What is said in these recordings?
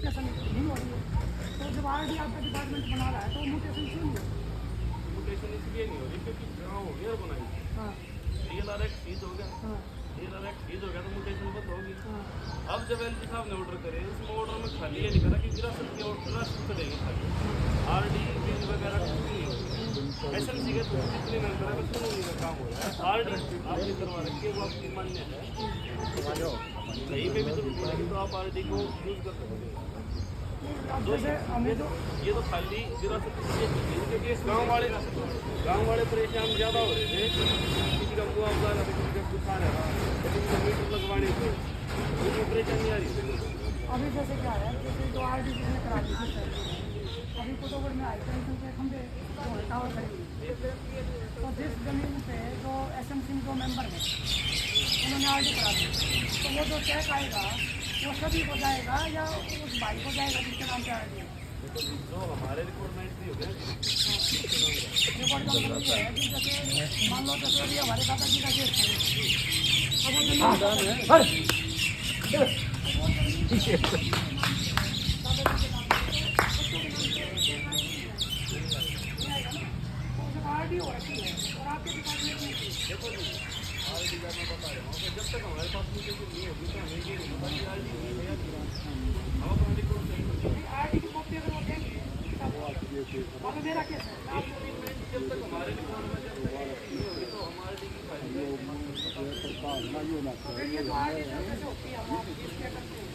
Mutation नहीं हो रही है। तो जब आर डी आपका डिपार्टमेंट बना रहा है तो म्यूटेशन क्यों नहीं हो रही? म्यूटेशन इसलिए नहीं हो रही क्योंकि गाँव हो गया बनाई, हाँ डीएलआर एक्ट चीज हो गया, हाँ डीएलआर एक्ट चीज हो गया तो म्यूटेशन बंद होगी। हाँ अब जब एलजी साहब ने ऑर्डर करे, उसमें ऑर्डर में खाली ये लिखा था कि विरासत के विरासत करेंगे खाली, आरडी बिल वगैरह कुछ भी नहीं होगी। एसएमसी के थ्रू जितने मेंबर है बस उन्हीं का काम हो रहा है। आरडी आपने करवा रखी है, वो आपकी मान्य है, कहीं पे भी जरूरत पड़ेगी तो आप आरडी को यूज कर सकते हो। अब जैसे हमें तो ये तो खाली विरासत इसलिए की थी क्योंकि गाँव वाले परेशान ज़्यादा हो रहे थे, किसी का मुआवजा ना, किसी का कुछ आ रहा, किसी का मीटर लगवाने को, उसमें परेशानी आ रही थी। अभी जैसे क्या है, जैसे जो आर डी ने करा दी थी अभी कुतुबगढ़ में हाई टेंशन के खंभे जो है टावर खड़े हुए, तो जिस जमीन पे जो एसएमसी में जो मेंबर हैं उन्होंने आर डी करा दी, तो वो जो चेक आएगा वो सभी को जाएगा या उस भाई को जाएगा जिसके नाम पे आर डी है? जो हमारे रिक्वायरमेंट भी हो गया रिकॉर्ड का मतलब ये है कि जैसे मान लो जैसे अभी हमारे दादाजी का केस है, अब वो जमीन आरडी हो रखी है और आपके डिपार्टमेंट में देखो जी, आरडी का मैं बता रहा हूँ कि जब तक हमारे पास म्यूटेशन नहीं होगी तो हमें ये नहीं पता कि आरडी नहीं है या नहीं। हम अपना रिकॉर्ड सही करते आरडी की कॉपी अगर वो देंगे अब मेरा केस है आप हैं। जब तक हमारे रिकॉर्ड में जब तक नहीं होगी तो हम आरडी की फाइल फिर ये जो आरडी कैसे होती है आप इसके करते हैं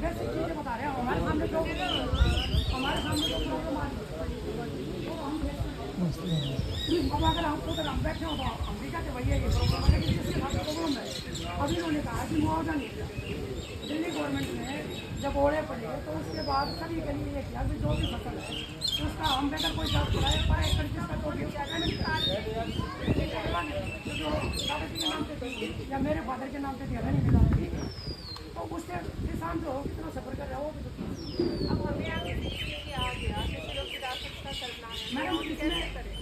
वैसे चीज़ें बता रहे हैं हमारे सामने जो प्रॉब्लम आ रही है अब अगर हम खुद हम बैठे हो तो हम भी कहते भैया ये प्रॉब्लम है, लेकिन जिसके साथ प्रॉब्लम है अभी उन्होंने कहा कि मुआवजा नहीं दिया। दिल्ली गवर्नमेंट ने जब ओढ़े पड़े तो उसके बाद सभी के लिए ये किया कि जो भी फसल है उसका हम बेटर कोई जॉब कराए पर एकड़ जिसका जो भी जो दादाजी के नाम पे थी या मेरे फादर के नाम पे थी हमें नहीं मिला, तो उससे किसान जो कितना सफर कर रहा है वो भी अब हमें आगे देखिए कि आ गया किसी लोग विरासत का करना है, मैडम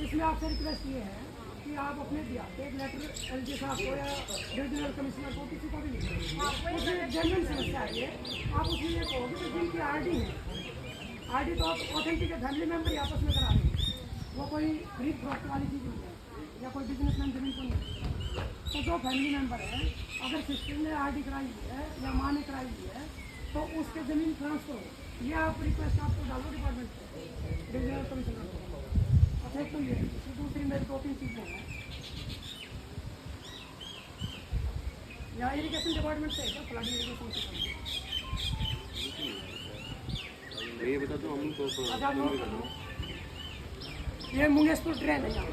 इसमें आपसे रिक्वेस्ट ये है कि आप अपने दिया एक लेटर एलजी साहब को या डिविजनल कमिश्नर को किसी को भी लिखें, उसमें जेन्युइन समस्या है ये, आप उसमें ये कहोगे कि जिनकी आरडी है, आरडी तो आप ऑथेंटिक फैमिली मेम्बर ही आपस में करा रहे हैं, वो कोई खरीद फरोख्त वाली चीज़ नहीं है या कोई बिजनेसमैन जमीन को नहीं। तो जो फैमिली मेम्बर है अगर सिस्टर ने आरडी कराई हुई है या माँ ने कराई हुई है तो उसके ज़मीन ट्रांसफर हो, ये आप रिक्वेस्ट आपको डालो डिपार्टमेंट को, डिविजनल कमिश्नर को। अच्छा एक तो ये दूसरी मेरी 2-3 चीज़ें हैं यहाँ इरीगेशन डिपार्टमेंट से क्या फ्लड इरीगेशन से ये बता दो हम तो अच्छा आप नोट कर लो, ये मुंगेशपुर ड्रेन है यहाँ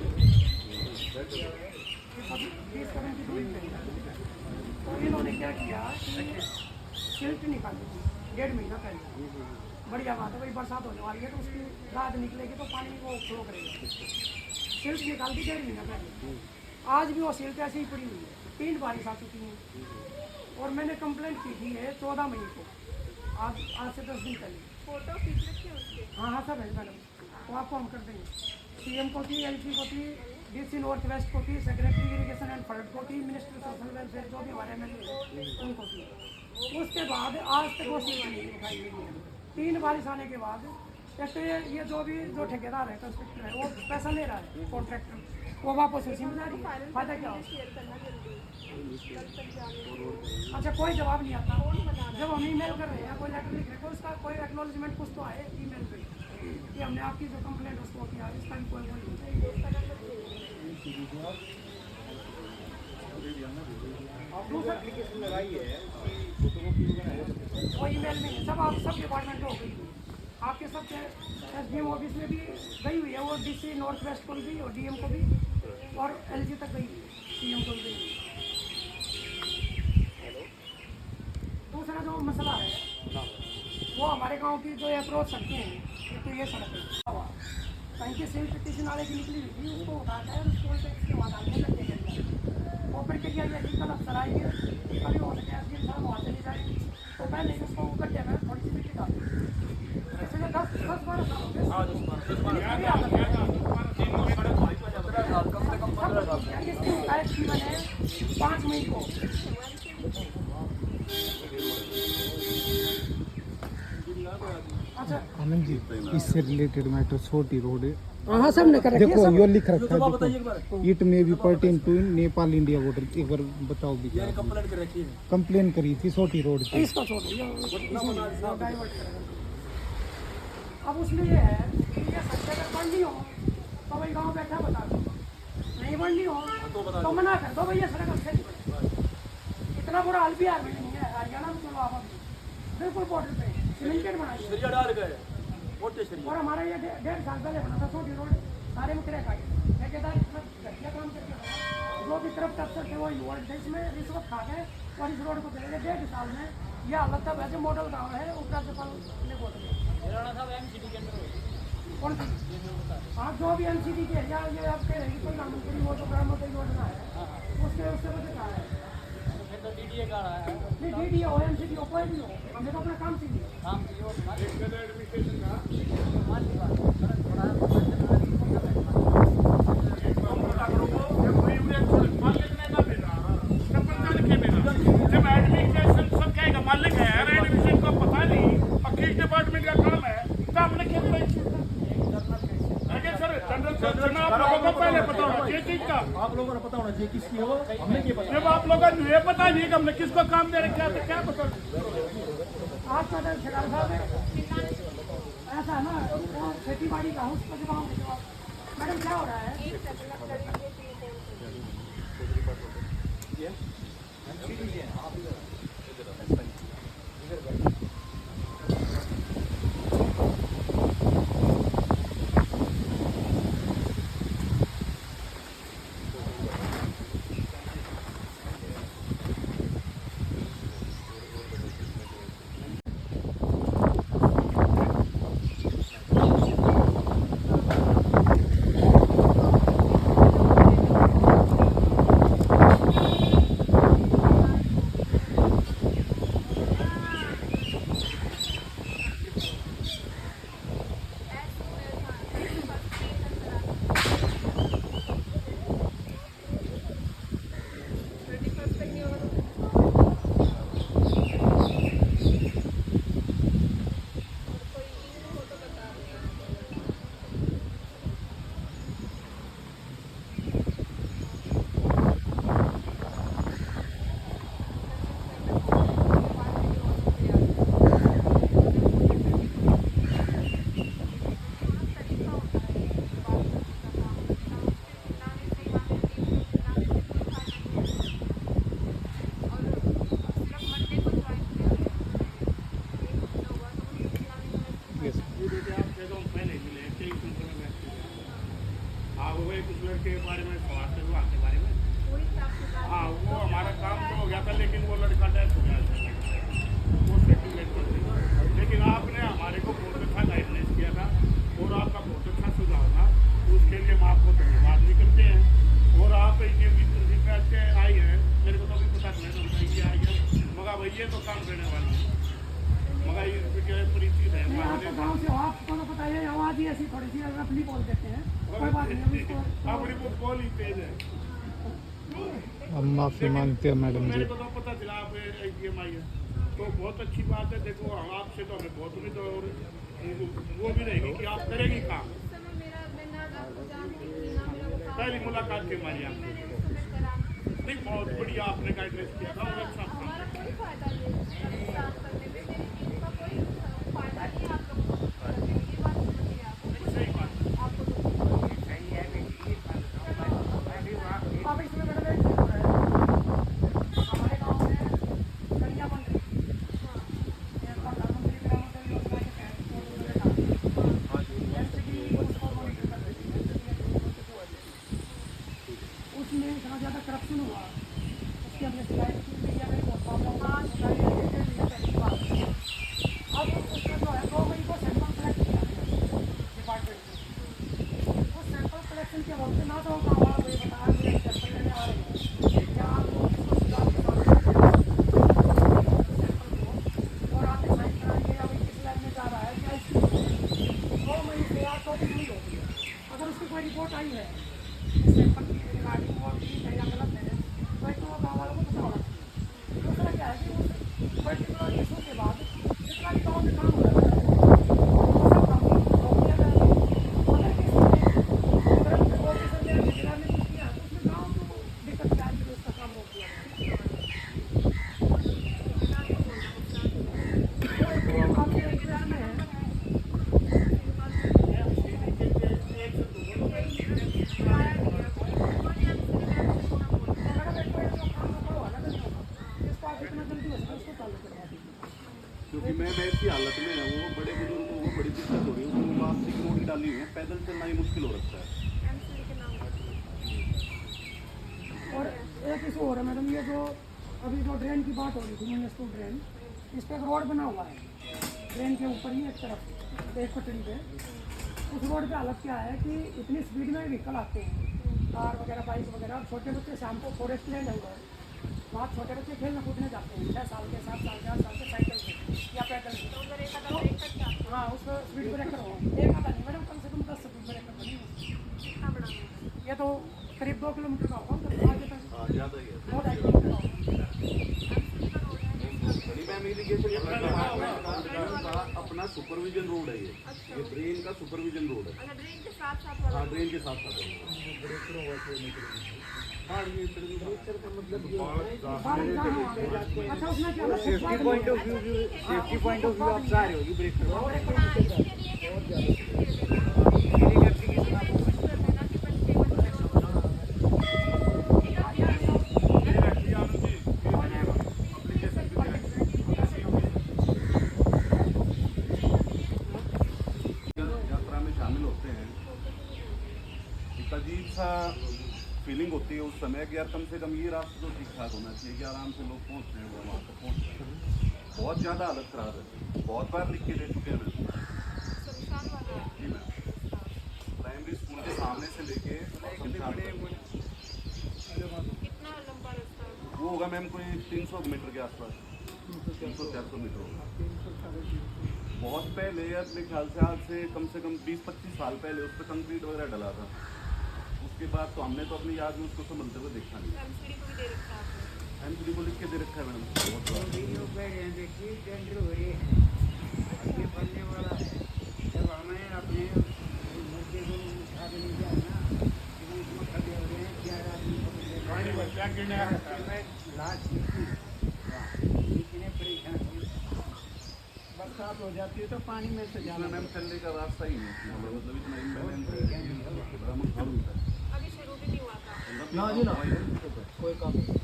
तो इन्होंने क्या किया कि सिल्ट निकाली 1.5 महीना पहले, बढ़िया बात है भाई बरसात होने वाली है तो उसकी रात निकलेगी तो पानी वो फ्लो करेगा, सिल्ट निकाल दी 1.5 महीना पहले, आज भी वो सिल्ट ऐसे ही पड़ी हुई है, 3 बारिश आ चुकी है और मैंने कंप्लेंट की थी है 14 मई को, आज से 10 दिन पहले। फोटो खींच रखी उसके। हाँ हाँ सब है मैडम, तो आपको हम कर देंगे, सीएम को थी, एलजी को थी, डीसी नॉर्थ वेस्ट को थी, सेक्रेटरी इरीगेशन एंड फ्लड को थी, मिनिस्टर सोशल वेलफेयर जो भी हमारे एमएलए उनको थी। उसके बाद आज तक वो सीट नहीं उठाई गई है, 3 बारिश आने के बाद एक तो ये जो भी जो ठेकेदार है कंस्ट्रक्टर है वो पैसा ले रहा है कॉन्ट्रैक्टर, वो वापस उसी में जा रही है, फायदा क्या हो? शेयर करना जल्दी कल तक जाने अच्छा कोई जवाब नहीं आता, जब हम ईमेल कर रहे हैं कोई लेटर लिख रहे हैं उसका कोई एक्नॉलेजमेंट कुछ तो आए ईमेल पे कि हमने आपकी जो कंप्लेंट उसको किया, इसका भी कोई एप्लीकेशन लगाई है वो ईमेल में सब आप सब डिपार्टमेंट हो गई, आपके सब एसडीएम ऑफिस में भी गई हुई है, वो डीसी नॉर्थ वेस्ट को भी और डीएम को भी और एलजी तक गई हुई है, सीएम को भी गई हुई है। दूसरा जो मसला है वो हमारे गांव की जो अप्रोच सड़कें हैं, एक तो ये सड़क है कहीं की सिविल पिटीशन वाले की निकली हुई थी, उसको उठाता है और उसको टैक्स के बाद आगे करने के लिए वो प्रक्रिया ये थी, कल अफसर आएंगे कभी हो सके एसडीएम साहब वहाँ चली जाएगी तो पहले ही उसको गड्ढे में थोड़ी सी मिट्टी डाल दी, इसलिए 10-12 साल हो गए मई को। अच्छा आनंद जी, इससे रिलेटेड मैटर छोटी रोड है। हाँ सब ने कर रखी है देखो सब। यो लिख रखा है, देखो it may be pertain to Nepal India border. एक बार बताओ भी क्या कंप्लेन करी थी छोटी रोड पे। इसको छोड़ो, ये डाइवर्ट करेगा। अब उसमें ये है कि ये सच्चे अगर बढ़नी हो तो भाई गांव बैठा बता दो, नहीं बढ़नी हो तो मना कर दो भाई ये सड़क अच्छे नहीं बने। इतना बुरा हाल बिहार में नहीं है, हरियाणा में चलो आप अभी बिल्कुल बॉर्डर पे सीमेंटेड बनाइए। और हमारा ये 1.5 साल पहले बना था छोटी रोड, सारे में क्रैक आ गए। ठेकेदार इतना घटिया काम करके बना, जो भी तरफ टक्कर थे वो युवा इसमें रिश्वत खा गए और इस रोड को चले गए। 1.5 साल में ये हालत था। वैसे मॉडल गाँव है, उपराज्यपाल ने बोल दिया कौन सी आप जो भी एमसीडी के या ये आप कह रहे हैं प्रधानमंत्री वो तो ग्रामोदय योजना है, उसके वजह कहा है नहीं डीडी हो एमसीडी हो कोई भी हो, हमने तो अपना काम सीखिए। मालिक है एडमिशन को पता नहीं और किस डिपार्टमेंट का काम है तो हमने क्या करा सर जनरल आप लोगों को पहले पता होना चाहिए चीज का। आप लोगों को पता होना चाहिए किसकी है वो, हमने क्या पता। जब आप लोगों को ये पता नहीं कि हमने किसको काम दे रखे हैं क्या पता। आप का साहब ऐसा है ना खेती बाड़ी का उस पर मैडम क्या हो रहा है। कुछ लड़के के बारे में स्वास्थ्य विभाग के बारे में हाँ वो हमारा काम तो हो गया था लेकिन वो लड़का डेथ हो गया वो सेटलमेंट कर दिया। लेकिन आपने हमारे को बहुत अच्छा गाइडलाइंस किया था और आपका बहुत अच्छा सुझाव था, उसके लिए हम आपको धन्यवाद भी करते हैं। और आप ये आई है मेरे को तो अभी पता नहीं ये आई है मगर भाई ये तो काम करने वाली है मगर ये परिचित है आपको गाँव से आपको तो पता है आवाज़ ही ऐसी थोड़ी सी रफली बोल देते हैं, कोई बात नहीं। अपनी वो कॉल ही तेज है। हम माफी मांगते हैं मैडम जी। मेरे को तो पता चला आप AGM आई है तो बहुत अच्छी बात है। देखो आपसे तो हमें बहुत उम्मीद और वो भी रहेगी कि आप करेंगी काम। पहली मुलाकात के हमारी आपसे नहीं बहुत बढ़िया आपने गाइडलाइंस किया था और अच्छा सही बात आप इसमें मैडम एक चीज़ हो रहा है हमारे गाँव में गलियाँ बन रही है प्रधानमंत्री ग्रामोदय योजना के तहत एमसीडी उसको मॉनिटर कर रही है। उसमें इतना ज़्यादा करप्शन हुआ उसकी हमने शिकायत की मीडिया में बहुत प्रॉब्लम अब उसमें जो है 2 मई को सैंपल कलेक्ट किया डिपार्टमेंट से। उस सैंपल कलेक्शन के वक्त ना तो गाँव वाला कोई बताया मुझे सैंपल लेने आ रहे हैं क्या आप लोग इसको सुधार के और आपने साइन कराएंगे या किस लैब में जा रहा है क्या इसकी 2 मई से या 24 मई होती है। अगर उसकी कोई रिपोर्ट आई है सैंपल की रिगार्डिंग और ठीक है या गलत है तो एक तो गाँव वालों को आया नहीं है कोई एमसीडी में से थोड़ा बोल तो मैडम एक बार जो काम का हुआ ना नहीं होगा इसको आप जितना जल्दी हो सके उसको चालू करवा दीजिए क्योंकि मैं ऐसी हालत में है, वो बड़े बुजुर्गों को बड़ी दिक्कत हो रही है, उनको वापसी की रोटी डाली हुई है, पैदल चलना ही मुश्किल हो रखा है। एमसीडी के नाम पर और एक इशू हो रहा है मैडम, ये जो अभी जो ड्रेन की बात हो रही थी म्यूनिसिपल ड्रेन, इस पर एक रोड बना हुआ है ड्रेन के ऊपर ही एक तरफ एक पटड़ी पे। उस रोड पे हालत क्या है कि इतनी स्पीड में व्हीकल आते हैं, कार वगैरह बाइक वगैरह। अब छोटे बच्चे शाम को फॉरेस्ट लैंड है उधर, वहाँ छोटे बच्चे खेलने कूदने जाते हैं 6 साल के 7 साल के 8 साल के साइकिल से या पैदल से। तो उधर एक आधा ब्रेक करके आते हाँ उस पर स्पीड ब्रेकर हो एक आधा नहीं मैडम, कम से कम 10 स्पीड ब्रेकर बनी है। कितना बड़ा है ये तो करीब 2 किलोमीटर का होगा मतलब आगे तक हाँ, ज़्यादा ही है। 2-2.5 किलोमीटर का होगा। एमसीडी का रोड है बड़ी मैम इरिगेशन अपना सुपरविजन रोड है ये ड्रेन का सुपरविजन रोड है। अच्छा ड्रेन के साथ साथ वाला हाँ, ड्रेन के साथ साथ है। बारिश जहाँ हो गई। अच्छा उसमें क्या सेफ्टी पॉइंट ऑफ व्यू आप जा रहे हो ब्रेक हाँ इसके लिए यात्रा में शामिल होते हैं, एक अजीब सा फीलिंग होती है उस समय कि यार कम से कम ये रास्ता तो ठीक ठाक होना चाहिए कि आराम से लोग पहुँच रहे हैं वहाँ तक पहुँच रहे हैं। बहुत ज़्यादा हालत ख़राब है, बहुत बार लिख के दे चुके हैं मैं। शमशान वाला जी मैम, प्राइमरी स्कूल के सामने से लेके शमशान तक। कितना लंबा रास्ता है वो होगा मैम कोई 300 मीटर के आसपास, 300-400 मीटर होगा। बहुत पहले अपने ख्याल से आज से कम 20-25 साल पहले उस पर कंक्रीट वगैरह डला था। उसके बाद तो हमने तो अपनी याद में उसको संभलते हुए देखा नहीं। एमसीडी को भी दे रखा है आपने एमसीडी को लिख के दे रखा है मैडम बहुत बार। क्या गिरने बरसात हो जाती है तो पानी में से जाना मैम चलने का रास्ता ही नहीं, मतलब इतना इम्बैलेंस है, बड़ा मुश्किल होता है। अभी शुरू भी नहीं हुआ था ना जी ना कोई काम नहीं।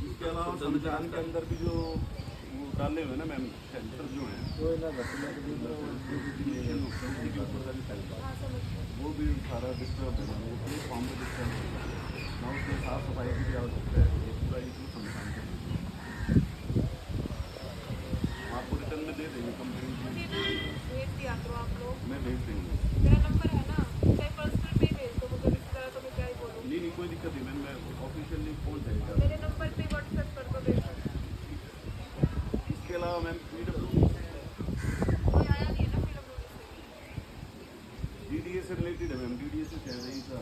इसके अलावा संविधान के अंदर भी जो वो डाले हुए ना मैम सेंटर जो है हाँ समझ गई वो भी सारा डिस्टर्ब है, वो पूरे फॉर्म में डिस्टर्ब है ना, उसमें साफ सफाई की भी आवश्यकता है। ये पूरा इसमें संविधान के आपको रिटर्न में दे देंगे कंप्लेंट, मुझे ना भेज दिया करो आप लोग मैं भेज देंगे। मेरा नंबर है ना चाहे पर्सनल पे भेज दो मुझे इस तरह तो मैं क्या ही बोलूँ नहीं कोई दिक्कत नहीं मैम, मैं ऑफिशियली पहुँच जाएगा। मेरे नंबर पे व्हाट्सएप कर दो बेशक इसके अलावा मैम कोई आया नहीं है ना फिर DDA से रिलेटेड है मैम, DDA से कह रही था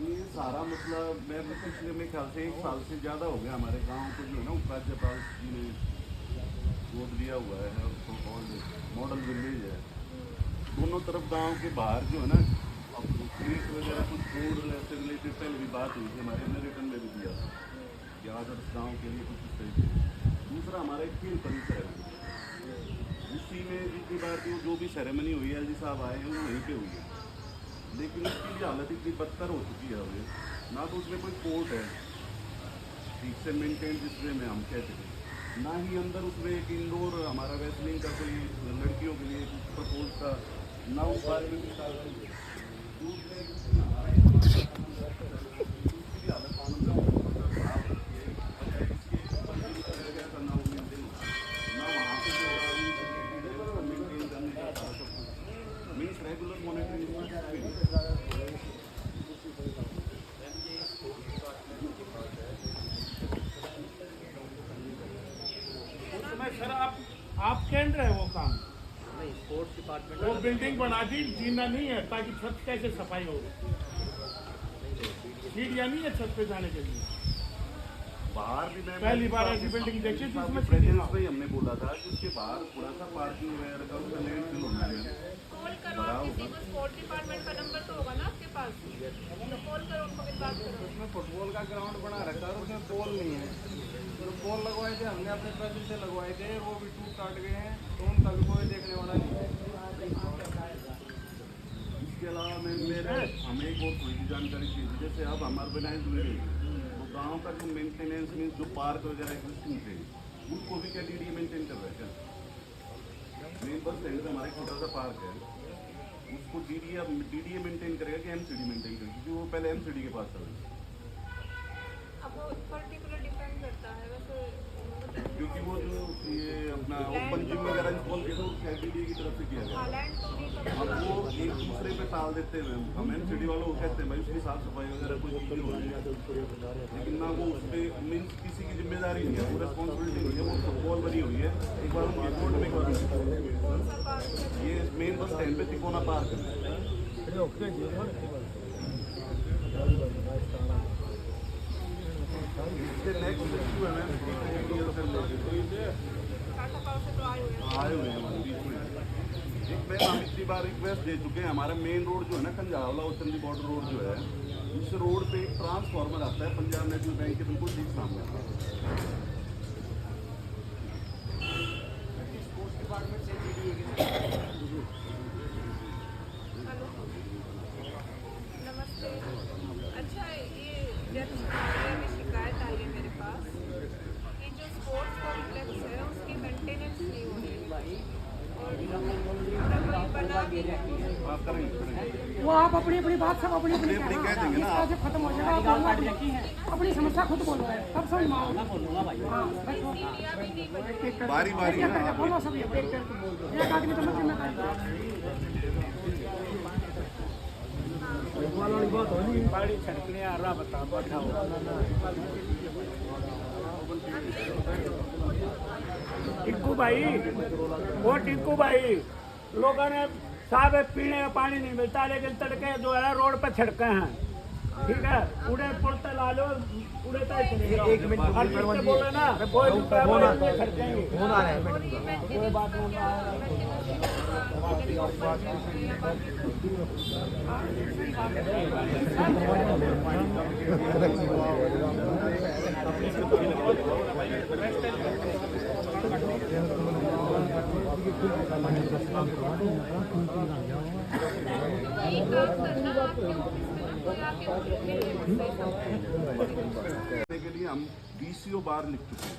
ये सारा मतलब मैं पिछले मेरे ख्याल से 1 साल से ज़्यादा हो गया हमारे गांव को जो है ना उपराज्यपाल जी ने वोट दिया हुआ है और मॉडल विलेज है। दोनों तरफ गांव के बाहर जो है ना अब पुलिस वगैरह कुछ फूड से रिलेटेड पहले भी बात हुई थी, हमारे ने रिटर्न में भी दिया था कि आदर्श गाँव के लिए कुछ इस तरीके। दूसरा हमारा एक खेल परिसर है, उसी में जितनी बार जो भी सेरेमनी हुई है LG साहब आए हैं वो वहीं पे हुई है, लेकिन उसकी भी हालत इतनी बदतर हो चुकी है अभी, ना तो उसमें कोई कोर्ट है ठीक से मेंटेन जिसमें में हम कहते थे, ना ही अंदर उसमें एक इंडोर हमारा रेसलिंग का कोई लड़कियों के लिए कुछ प्रपोज था, ना उस बारे में भी रेगुलर मॉनिटरिंग। सर आप केंद्र है वो काम नहीं, स्पोर्ट्स डिपार्टमेंट वो बिल्डिंग बना दी, जीना नहीं है ताकि छत कैसे सफाई हो, सीढ़ियाँ नहीं है छत पे जाने के लिए। बाहर भी मैं पहली बार ऐसी बिल्डिंग देखी जिसमें प्रेजेंस में ही हमने बोला था कि उसके बाहर थोड़ा सा पार्किंग वगैरह का उसका लैंड फिल होना है। कॉल करो आप किसी को स्पोर्ट डिपार्टमेंट का नंबर तो होगा ना आपके पास, तो कॉल करो उनको फिर बात करो। उसमें फुटबॉल का ग्राउंड बना रखा है, उसमें पोल नहीं है, तो पोल लगवाए थे हमने अपने पैसे से लगवाए थे, वो भी टूट काट गए हैं, तो उनका भी कोई देखने वाला नहीं है। में मेरे हमें एक और थोड़ी सी जानकारी चाहिए। जैसे अब हम अर्बनाइज हुए तो गांव का जो मेंटेनेंस मीन्स जो पार्क वगैरह एग्जिस्टिंग थे उनको भी क्या डीडीए मेंटेन कर रहे हैं क्या? मेन बस स्टैंड में हमारा एक छोटा सा पार्क है, उसको डीडीए मेंटेन करेगा कि एमसीडी मेंटेन करेगा? क्योंकि वो पहले एमसीडी के पास था। अब वो पर्टिकुलर डिपेंड करता है वैसे, क्योंकि वो जो ये अपना ओपन जिम वगैरह इंस्टॉल किया था वो डीडीए की तरफ से किया गया। लैंड तो भी अब वो एक दूसरे पे टाल देते हैं। हम एमसीडी वालों को कहते हैं भाई उसकी साफ सफाई वगैरह कोई चीज़ें हो रही है, लेकिन ना वो उस पर मीन्स किसी की जिम्मेदारी नहीं है, वो रिस्पॉन्सिबिलिटी नहीं है, वो फुटबॉल बनी हुई है। एक बार उनकी कोर्ट में ये मेन बस स्टैंड पे तिकोना पार्क है। इसके नेक्स्ट इशू है मैम, आए हुए हैं बीच में। एक मैम हम इतनी बार रिक्वेस्ट दे चुके हैं, हमारा मेन रोड जो है ना खंजावला और चंदी बॉर्डर रोड जो है, इस रोड पे एक ट्रांसफार्मर आता है पंजाब नेशनल बैंक के बिल्कुल ठीक सामने। नमस्ते। अच्छा, ये जब शिकायत आई है मेरे पास कि जो स्पोर्ट्स कॉम्प्लेक्स है उसकी मेंटेनेंस नहीं हो रही और बना भी आप करेंगे वो आप अपनी अपनी बात सब अपनी अपनी कह देंगे ना इसका जब खत्म हो जाएगा आप बोलना अपनी समस्या खुद बोलो है तब समझ में आओगे। हाँ, बारी बारी है। बोलो सब एक आदमी तो मत जिम्मेदारी। बड़ी छटकने आ रहा बता बैठा टिंकू भाई, वो टिंकू भाई, लोगों ने साहब पीने का पानी नहीं मिलता, लेकिन तड़के जो है रोड पर छिड़के हैं, ठीक है? पूरे पुलते ला लो, पूरे एक मिनट बोले ना कोई छिड़केंगे। कोई बात के लिए हम DCO बार लिख चुके हैं।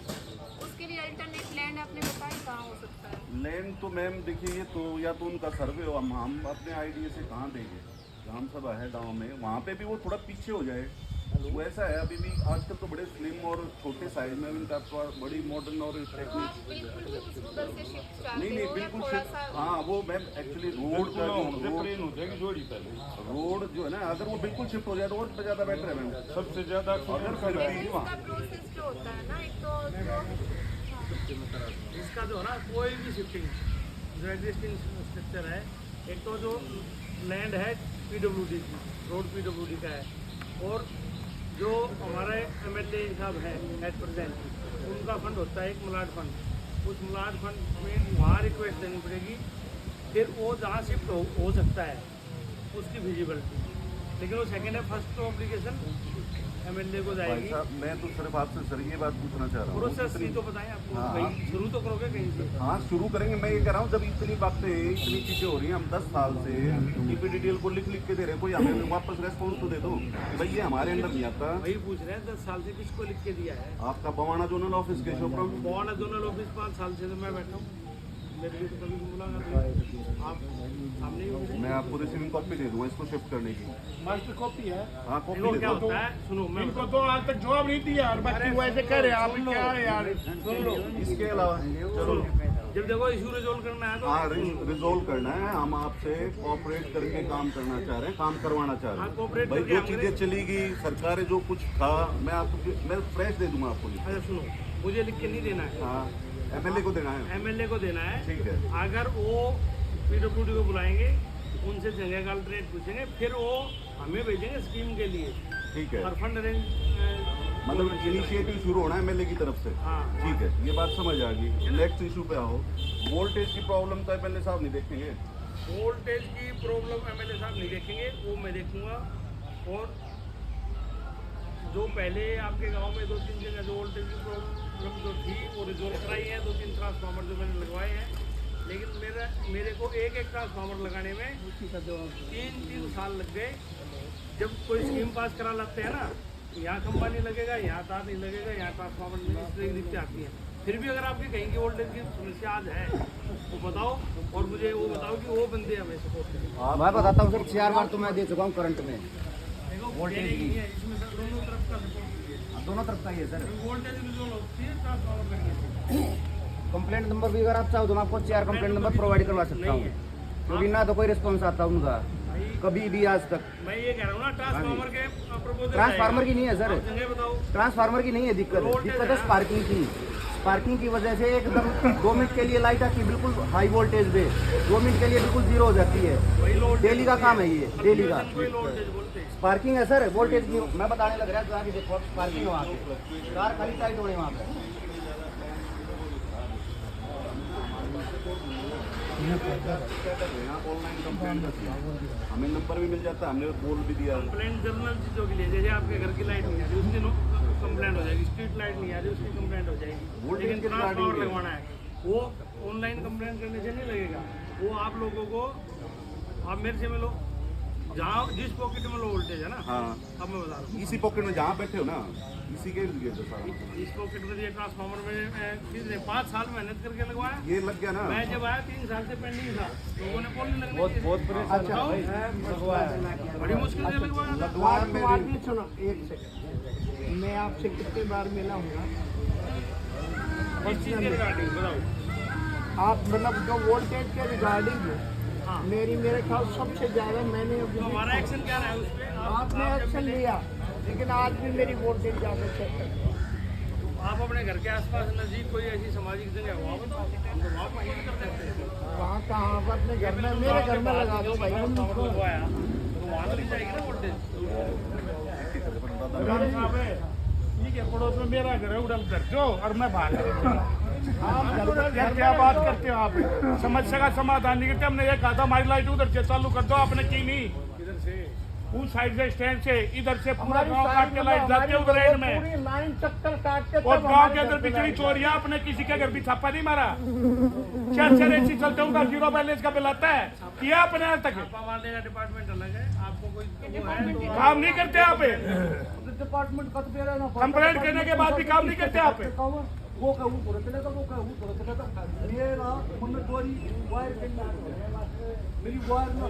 उसके लिए अल्टरनेट लैंड आपने बताया कहाँ हो सकता है? लैंड तो मैम देखिए, ये तो या तो उनका सर्वे हो, हम अपने आइडिया से कहाँ देंगे? ग्राम सभा है गांव में, वहाँ पे भी वो थोड़ा पीछे हो जाए। वो ऐसा है अभी भी आजकल तो बड़े स्लिम और छोटे साइज में उनका बड़ी मॉडर्न और टेक्निक बिल्कुल भी उधर से शिफ्ट चाहते नहीं हो या बिल्कुल थोड़ा सा हाँ वो मैम एक्चुअली रोड का रोड जो है ना, अगर वो बिल्कुल शिफ्ट हो जाए तो और ज़्यादा बेटर है मैम। सबसे ज़्यादा अगर फिर भी इसका प्रोसेस जो होता है ना, एक तो इसका जो है ना कोई भी शिफ्टिंग जो एग्जिस्टिंग स्ट्रक्चर है, एक तो जो लैंड है PWD की, रोड PWD का है, और जो हमारे MLA साहब हैं एट प्रेजेंट, उनका फंड होता है एक मलाड फंड। उस मलाड फंड में वहाँ रिक्वेस्ट देनी पड़ेगी, फिर वो जहाँ शिफ्ट हो सकता है उसकी विजिबिलिटी, लेकिन वो सेकेंड है, फर्स्ट तो एप्लीकेशन MLA को भाई जाएगी। साहब मैं तो सिर्फ आपसे सर ये बात पूछना चाह रहा हूँ, प्रोसेस ही तो बताएं आपको, हाँ। कहीं शुरू तो करोगे कहीं से। हाँ शुरू करेंगे। मैं ये कह रहा हूँ जब इतनी बातें इतनी चीज़ें हो रही हैं, हम 10 साल से DPDDL को लिख के दे रहे हैं, कोई हमें वापस रेस्पॉन्स तो दे दो कि भाई ये हमारे अंदर नहीं आता। वही पूछ रहे हैं 10 साल से किसको लिख के दिया है? आपका बवाना जोनल ऑफिस के शोप्रम बवाना जोनल ऑफिस 5 साल से तो मैं बैठा हूँ, मेरे लिए तो कभी मुलाकात नहीं। आप सामने ही होंगे। मैं आपको रिसीविंग कॉपी दे दूंगा इसको शिफ्ट करने की। मास्टर कॉपी है। हाँ कॉपी देखो दे क्या दूंगा। होता है, सुनो मैं इनको तो आज तक जवाब नहीं दिया और बच्चे वैसे कह रहे हैं, आप क्या है यार? सुन लो, इसके अलावा चलो जब देखो इशू रिजोल्व करना है तो हाँ रिजोल्व करना है। हम आपसे कोऑपरेट करके काम करना चाह रहे हैं, काम करवाना चाह रहे हाँ, हैं। cooperate भाई करके जो हम चीज़ें चलेगी सरकारें जो कुछ था मैं आपको मैं फ्रेश दे दूंगा आपको। अच्छा सुनो, मुझे लिख के नहीं देना है, हाँ MLA को देना है। MLA को देना है। ठीक है। अगर वो PWD को बुलाएंगे, उनसे जगह का रेट पूछेंगे, फिर वो हमें भेजेंगे स्कीम के लिए ठीक है, और फंड अरेंज मतलब इनिशिएटिव शुरू होना है MLA की तरफ से। हाँ। ठीक है, ये बात समझ आ गई। नेक्स्ट इशू पे आओ। वोल्टेज की प्रॉब्लम तो MLA साहब नहीं देखेंगे। वोल्टेज की प्रॉब्लम MLA साहब नहीं देखेंगे, वो मैं देखूंगा। और जो पहले आपके गांव में 2-3 जगह जो वोल्टेज की प्रॉब्लम जो थी वो रिजोल्व कराई है, 2-3 ट्रांसफार्मर जो मैंने लगवाए हैं, लेकिन मेरे को एक ट्रांसफार्मर लगाने में 3 साल लग गए। जब कोई स्कीम पास करा लाते हैं ना, यहाँ खंबा नहीं लगेगा, यहाँ तार नहीं लगेगा, यहाँ ट्रांसफार्मर नहीं, इस तरह की दिक्कतें आती हैं। फिर भी अगर आपके कहीं की वोल्टेज की समस्या आज है तो बताओ, और मुझे वो बताओ कि वो बंदे हमें सपोर्ट करें। मैं बताता हूँ सर, 4 बार तो मैं दे चुका हूँ करंट में। वोल्टेज नहीं है इसमें सर, दोनों तरफ का सपोर्ट चाहिए। दोनों तरफ का ही है सर। वोल्टेज रिजोल्व होती है ट्रांसफार्मर लगने से। कंप्लेंट नंबर भी अगर आप चाहो तो मैं आपको 4 कंप्लेंट नंबर प्रोवाइड करवा सकता हूँ, क्योंकि ना तो कोई रिस्पॉन्स आता उनका कभी भी आज तक। मैं ये कह रहा हूँ ना, ट्रांसफार्मर के प्रपोजल ट्रांसफार्मर की नहीं है सर, जगह बताओ। ट्रांसफार्मर की नहीं है दिक्कत है स्पार्किंग की। स्पार्किंग की वजह से एकदम 2 मिनट के लिए लाइट आती है बिल्कुल हाई वोल्टेज पे, 2 मिनट के लिए बिल्कुल जीरो हो जाती है। डेली का काम है ये, डेली का स्पार्किंग है सर। वोल्टेज की मैं बताने लग रहा है, देखो स्पार्किंग है वहाँ पे, कार खाली टाइट हो रही है वहाँ पे। यहाँ ऑनलाइन कंप्लेंट करती है, हमें नंबर भी मिल जाता है, हमने बोल भी दिया। कंप्लेंट जनरल चीज़ों के लिए, जैसे आपके घर की लाइट नहीं आ रही उसकी कंप्लेंट हो जाएगी, स्ट्रीट लाइट नहीं आ रही उसकी कंप्लेंट हो जाएगी। लेकिन ट्रांसफार्मर लगवाना है वो ऑनलाइन कंप्लेंट करने से नहीं लगेगा। वो आप लोगों को, आप मेरे से मिलो, जहाँ जिस पॉकेट में लो वोल्टेज है ना। हाँ, अब मैं बता रहा हूँ, इसी पॉकेट में जहाँ बैठे हो ना, इसी के लिए तो सारा इस पॉकेट में ये ट्रांसफार्मर में 5 साल मेहनत करके लगवाया। ये लग गया ना। मैं जब आया 3 साल से पेंडिंग था, लोगों ने पोल नहीं लगने दिए। बड़ी मुश्किल से लगवाया था। सुनो एक सेकंड, मैं आपसे कितनी बार मिला हूँ? इस चीज़ के रिगार्डिंग बताओ। आप मतलब जो वोल्टेज के रिगार्डिंग है, मेरे ख्याल सबसे ज़्यादा मैंने तो हमारा एक्शन क्या रहा है उस पर? आपने एक्शन लिया, लेकिन आज भी मेरी वोल्टेज ज़्यादा चेक कर। आप अपने घर के आसपास नजदीक कोई ऐसी सामाजिक जगह हुआ बताओ, हम तो वहाँ पर कर देते हैं। वहाँ कहाँ पर अपने घर में, मेरे घर में लगा दो भाई। लगवाया तो वहाँ लग जाएगी ना वोल्टेज। ठीक है, पड़ोस में मेरा घर है, उड़ल कर दो और मैं बाहर क्या बात करते हो आप? समस्या का समाधान नहीं करते। हमने ये कहा था हमारी लाइट उधर से चालू कर दो, आपने की नहीं। किधर से? उस साइड से स्टैंड से इधर से पूरा गांव काट के लाइट जाती है उधर एंड में, पूरी लाइन चक्कर काट के और गांव के अंदर बिजली चोरियां। आपने किसी के घर भी छापा नहीं मारा। 4 ऐसी चलते उनका 0 बैलेंस का बिल आता है, किया आपने आज तक? छापा मारने का डिपार्टमेंट अलग है, आपको कोई वो है तो काम नहीं करते आप, डिपार्टमेंट कत पे रहना। कंप्लेंट करने के बाद भी काम नहीं करते आप। वो कहूँ पूरा चलेगा, वो कहूँ पूरा चलेगा। मेरा मन चोरी वायर मेरी वायर में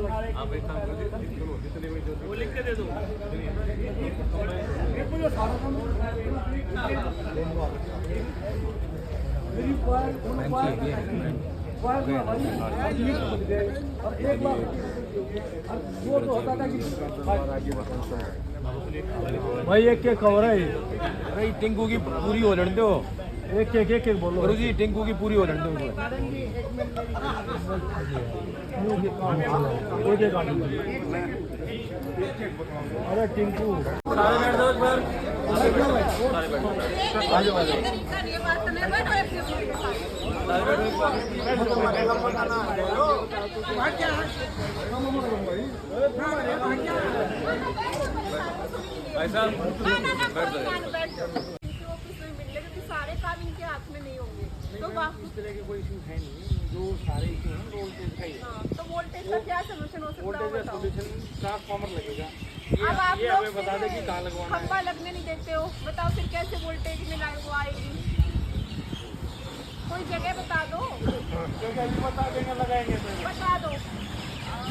वो लिख के दे दो। मुझे सारा काम मेरी वायर और 1 लाख वो तो होता था कि भाई एक खबर है अरे टिंकू की पूरी हो लड़ दो। एक बोलो गुरु जी, टिंकू की पूरी हो लड़ दो। अरे टिंकू सारे काम इनके हाथ में नहीं होंगे तो इस तरह के कोई इशू है नहीं, जो सारे इशू हैं वो वोल्टेज का ही है। तो वोल्टेज का क्या सोल्यूशन हो सकता है? वोल्टेज का सोल्यूशन ट्रांसफार्मर लगेगा। अब आप ये लोग हमें बता दें कि कहाँ लगवाना है। खंबा लगने नहीं देते हो, बताओ फिर कैसे वोल्टेज में लाइन वो आएगी? कोई जगह बता दो। बता देंगे, लगाएंगे। बता दो।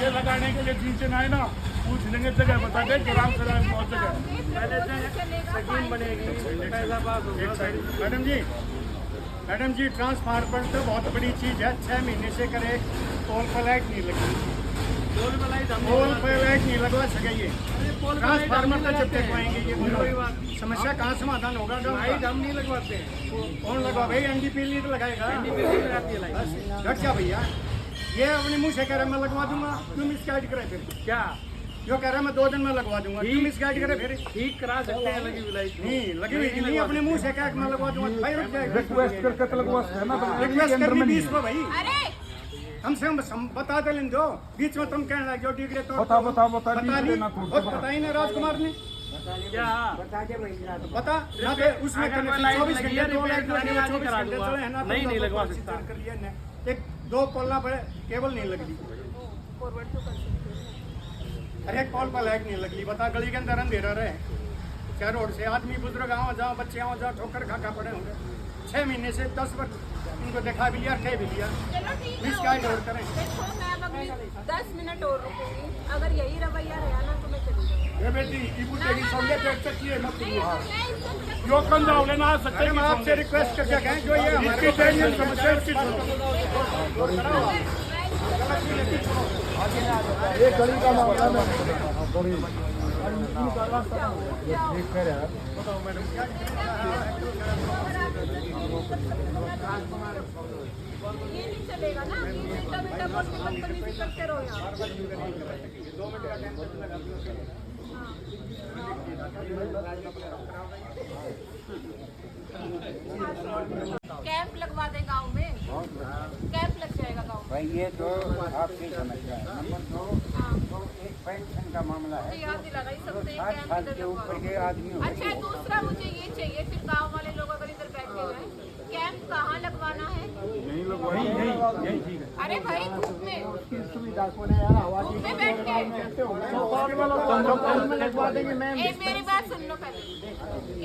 ये लगाने के लिए 3 दिन आए ना, पूछ लेंगे जगह बता दें कि राम सराय में बहुत जगह स्कीम बनेगी, पैसा पास होगा। मैडम जी ट्रांसफार्मर तो बहुत बड़ी चीज़ है। 6 महीने से करे पोल पर लाइट नहीं लगी, पोल पर लाइट नहीं लगवा सके। ये ट्रांसफार्मर का जब लगवाएंगे ये समस्या कहाँ समाधान होगा? लाइट हम नहीं लगवाते हैं। कौन लगवा भाई? एनडीपी लीड लगाएगा। लगाती है लाइट। घट जा भैया, ये अपने मुँह से कह रहा मैं लगवा दूंगा, क्यों मिसगाइड करे? फिर क्या जो कह रहा है मैं 2 दिन में लगवा दूंगा, क्यों मिसगाइड करे? फिर ठीक करा सकते हैं लगी हुई लाइट नहीं लगी हुई नहीं, अपने मुंह से कह मैं लगवा दूंगा भाई। रुक जाएगा, रिक्वेस्ट करके लगवा सकते हैं ना, रिक्वेस्ट करनी 20 को भाई। अरे हम से हम बता दे लें दो, बीच में तुम कहने लगे डिग्री तो बता बता ही ना राजकुमार ने क्या बता ना दे उसमें 24 घंटे 2 लाइट लगानी है, 24 घंटे चले है ना। नहीं लगवा सकता। एक 2 कॉल पर केबल नहीं लगती, फॉरवर्ड तो कर सकते हो। अरे कॉल पर लाइट नहीं लगती, बता गली के अंदर अंधेरा रहे क्या रोड से आदमी बुजुर्ग आओ जाओ, बच्चे आओ जाओ, ठोकर खा पड़े होंगे। 6 महीने से 10 बार इनको देखा भी लिया, कह भी लिया। चलो ठीक है, मिसगाइड और करें। देखो मैं अब अगली 10 मिनट और रुकूंगी, अगर यही रवैया रहा ना तो मैं चली जाऊंगी। ये बेटी इबू तेरी समझे देख सकती है मत नहीं, मैं इज्जत यो कम जाओ लेना आ सकते हैं। मैं आपसे रिक्वेस्ट करके कहें जो ये हमारी टेंशन समस्या इसकी ये गली का मामला है ये नहीं चलेगा ना, ये बेटा बेटा बोल के बदतमीजी करते रहो यहाँ। कैंप लगवा दे गांव में, कैंप लग जाएगा गांव में। भाई ये तो आपकी समस्या है। नंबर 2 तो एक पेंशन का मामला है, मुझे याद दिला रही सबसे 60 साल के ऊपर के आदमी हो। अच्छा दूसरा मुझे ये चाहिए, फिर गांव वाले लोग अगर इधर बैठ के जाए, कैंप कहाँ लगवाना है? यही ठीक है। अरे भाई धूप में, सुविधा को नहीं यार आवाज धूप में बैठ के लगवा देंगे मैम। मेरी बात सुन लो पहले।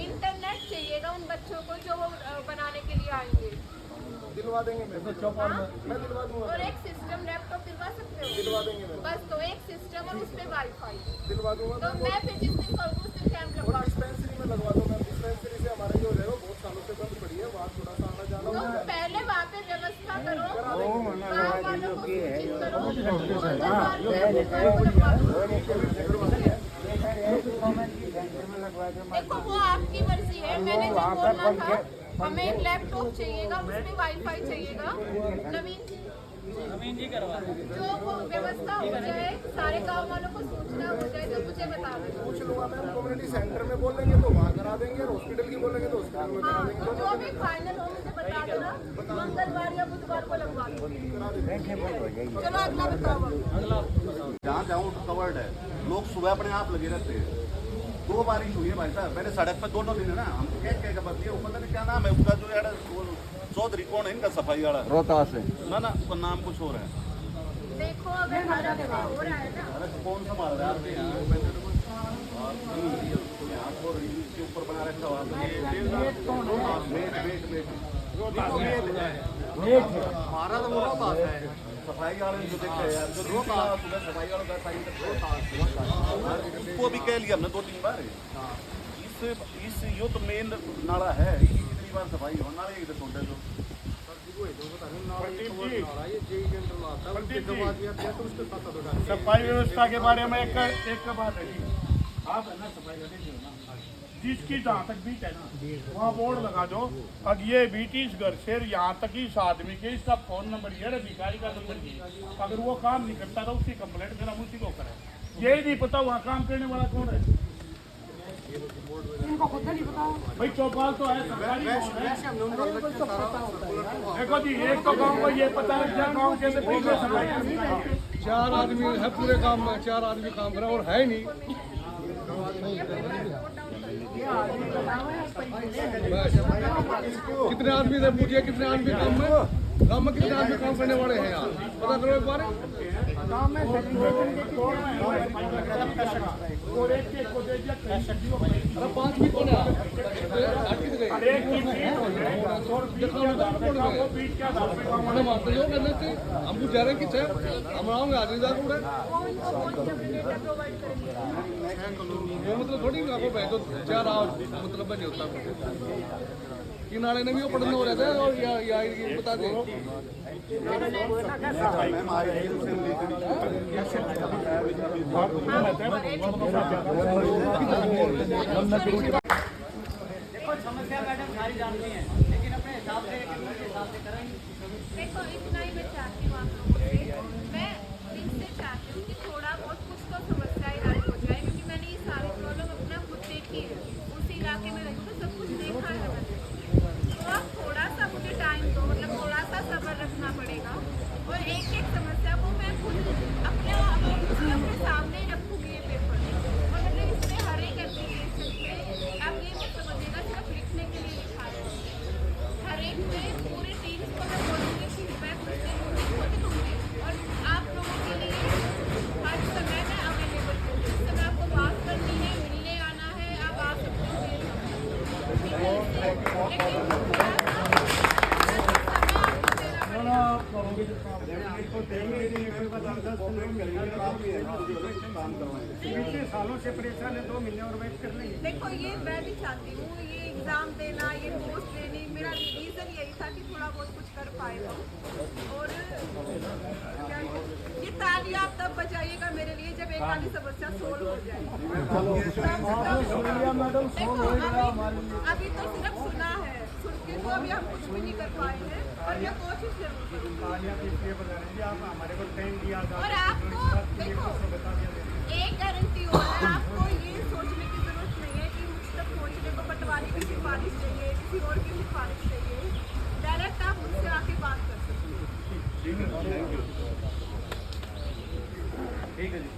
इंटरनेट चाहिएगा उन बच्चों को जो वो बनाने के लिए आएंगे, दिलवा देंगे मैं तो चौपाल में मैं दिलवा दूंगा। और एक सिस्टम लैपटॉप दिलवा सकते हो? दिलवा देंगे मैम, बस तो एक सिस्टम और उस पे वाईफाई। दिलवा दूंगा। तो मैं फिर जिस दिन करूँ उस दिन कैंप लगवा दूँ। डिस्पेंसरी में लगवा दो मैम। डिस्पेंसरी से हमारे जो है वो बहुत सालों से बंद पड़ी है, वहाँ थोड़ा सा आना जाना तो पहले वहाँ पे व्यवस्था करो, वो होना गाँव वालों को योग्य है। सूचित करो, देखो वो आपकी मर्जी है, मैंने जो बोलना था हमें एक लैपटॉप चाहिएगा, उसमें वाईफाई चाहिएगा। नवीन जी करवा जो वो व्यवस्था हो जाए, सारे गांव वालों को सूचना हो जाए तो मुझे बता दें। पूछ लूंगा मैम। कम्युनिटी सेंटर में बोलेंगे तो वहाँ करा देंगे, और हॉस्पिटल की बोलेंगे तो हॉस्पिटल में करा हाँ, देंगे। तो जो भी फाइनल हो मुझे बता देना, मंगलवार या बुधवार को लगवा देंगे। चलो अगला बताओ। जहाँ जाऊँ कवर्ड है, लोग सुबह अपने आप लगे रहते हैं। 2 बारिश हुई है भाई साहब, मैंने सड़क पर दोनों दिन है ना, हम क्या बदली है, वो पता नहीं क्या नाम है उसका, जो यार चौधरी कौन है इनका सफाई वाला, रोहतास है ना उसका नाम कुछ और है। देखो अगर हमारा हो रहा है ना, अरे कौन संभाल रहा है आपके यहाँ? इसके ऊपर बना रखा हुआ हमारा तो वो रोहतास है। सफाई वाले जो देखे यार, जो रोहतास सुबह सफाई वालों का उसको भी कह लिया हमने 2-3 बार। इस यो तो मेन नाला है, कितनी बार सफाई हो नाले इधर छोटे जो सफाई व्यवस्था के बारे में एक बात है जी, आप है ना सफाई का देखिए ना, जिसकी जहाँ तक बीट है ना वहाँ बोर्ड लगा दो, अब ये बीट इस घर से यहाँ तक इस आदमी के इसका फोन नंबर ये अधिकारी का नंबर ये, अगर वो काम नहीं करता तो उसकी कंप्लेंट फिर हम उसी को करें। यही नहीं पता वहाँ काम करने वाला कौन है, इनको खुद नहीं पता। भाई चौपाल तो है सरकारी। देखो जी एक तो गाँव को ये पता है क्या गाँव के अंदर पीछे सफाई 4 आदमी है पूरे काम में, 4 आदमी काम कर रहे और है नहीं। कितने आदमी थे पूछिए, कितने आदमी गाँव में कितने आदमी काम करने वाले हैं यार, पता करो एक बार। गाँव में अरे 5 भी कौन है हम पूछ रहे हैं किसे हम आओगे आदमी वो मतलब थोड़ी आपको भाई तो 4 मतलब नहीं होता कि नाले ने भी वो पढ़ने हो रहे थे और या ये बता दें समस्या मैडम सारी जानती हैं, लेकिन अपने हिसाब से करेंगे। देखो इतना ही मैं चाहती हूँ आप लोगों से, मैं इनसे चाहती हूँ कि थोड़ा बहुत कुछ तो समस्याएं हल हो जाए, क्योंकि मैंने ये सारी प्रॉब्लम अपना खुद देखी है, उसी इलाके में रही तो सब कुछ देखा है मैंने। तो आप थोड़ा सा मुझे टाइम दो, मतलब थोड़ा सा सब्र रखना पड़ेगा, और एक एक समस्या को मैं खुद अपने सामने ही रखूँगी ये पेपर, और मतलब इसमें हर एक एप्लीकेशन पे आप ये मत समझिएगा सिर्फ लिखने के लिए लिखा है, इतने सालों से परेशान है, 2 महीने और वेट कर लेंगे। देखो ये मैं भी चाहती हूँ, ये एग्जाम देना, ये पोस्ट देनी, मेरा रीजन यही था कि थोड़ा बहुत कुछ कर पाए हम। और क्या ये तालियां आप तब बजाइएगा मेरे लिए जब एक आधी समस्या सोल्व हो जाए। अभी तो सिर्फ सुना है, सुन के तो अभी हम कुछ भी नहीं कर पाए हैं, और मैं कोशिश जरूर करूँगी। आप हमारे को टाइम दिया और आपको देखो एक गारंटी हो है, आपको ये सोचने की जरूरत नहीं है कि मुझ तक पहुँचने को पटवारी की सिफारिश चाहिए, किसी और की सिफारिश चाहिए। डायरेक्ट आप मुझसे आके बात कर सकते हैं। ठीक है जी।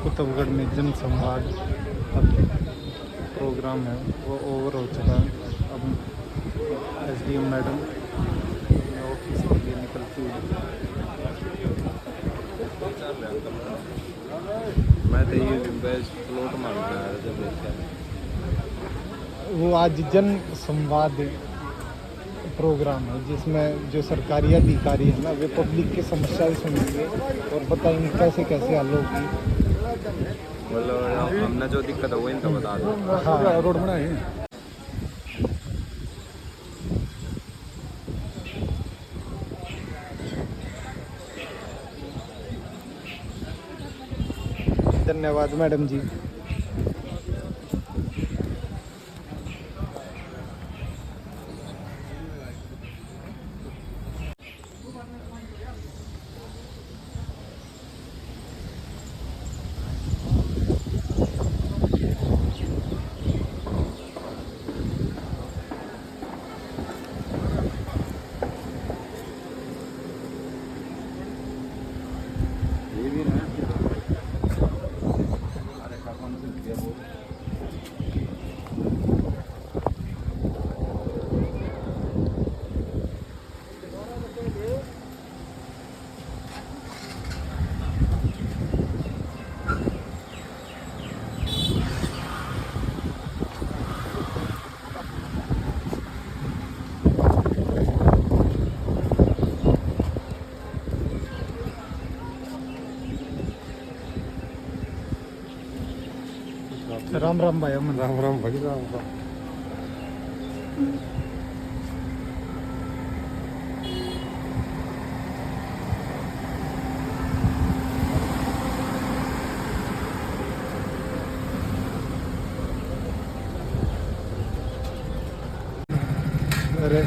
कुतुबगढ़ में जन संवाद अब प्रोग्राम है वो ओवर हो चुका है। अब SDM मैडम ऑफिस के लिए निकलती है। मैं तो ये प्लॉट मांगता है जब वो आज जन संवाद प्रोग्राम है जिसमें जो सरकारी अधिकारी है ना वे पब्लिक की समस्याएं सुनेंगे और बताएंगे कैसे कैसे हल होगी। मतलब हमने जो दिक्कत है वो इनको बता दो। हाँ रोड बनाए धन्यवाद मैडम जी। राम राम भाई अमन। राम राम भाई राम राम। अरे